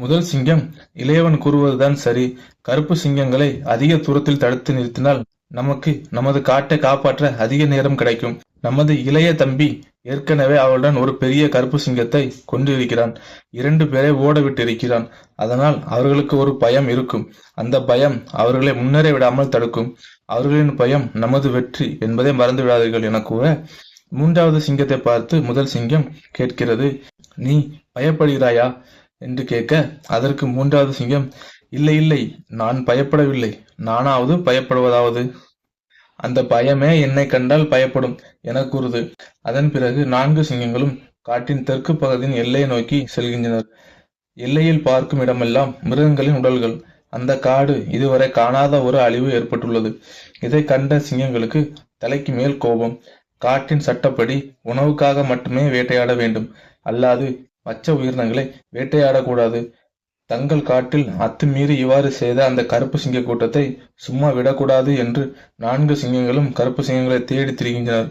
முதல் சிங்கம், இளையவன் கூறுவதுதான் சரி. கருப்பு சிங்கங்களை அதிக தூரத்தில் தடுத்து நிறுத்தினால் நமக்கு நமது காட்டை காப்பாற்ற அதிக நேரம் கிடைக்கும். நமது இளைய தம்பி ஏற்கனவே அவளுடன் ஒரு பெரிய கருப்பு சிங்கத்தை கொன்றிருக்கிறான். 2 பேரை ஓட விட்டிருக்கிறான். அதனால் அவர்களுக்கு ஒரு பயம் இருக்கும். அந்த பயம் அவர்களை முன்னேற விடாமல் தடுக்கும். அவர்களின் பயம் நமது வெற்றி என்பதை மறந்து விடாதீர்கள் என கூற, 3வது சிங்கத்தை பார்த்து முதல் சிங்கம் கேட்கிறது, நீ பயப்படுகிறாயா என்று கேட்க, அதற்கு 3வது சிங்கம், இல்லை இல்லை, நான் பயப்படவில்லை. நானாவது பயப்படுவதாவது? அந்த பயமே என்னை கண்டால் பயப்படும் என கூறுது. அதன் பிறகு 4 சிங்கங்களும் காட்டின் தெற்கு பகுதியின் எல்லையை நோக்கி செல்கின்றனர். எல்லையில் பார்க்கும் இடமெல்லாம் மிருகங்களின் உடல்கள். அந்த காடு இதுவரை காணாத ஒரு அழிவு ஏற்பட்டுள்ளது. இதை கண்ட சிங்கங்களுக்கு தலைக்கு மேல் கோபம். காட்டின் சட்டப்படி உணவுக்காக மட்டுமே வேட்டையாட வேண்டும், அல்லாது மற்ற உயிரினங்களை வேட்டையாடக்கூடாது. தங்கள் காட்டில் அத்துமீறி இவ்வாறு செய்த அந்த கருப்பு சிங்க கூட்டத்தை சும்மா விடக்கூடாது என்று 4 சிங்கங்களும் கருப்பு சிங்கங்களை தேடித் திரிகின்றனர்.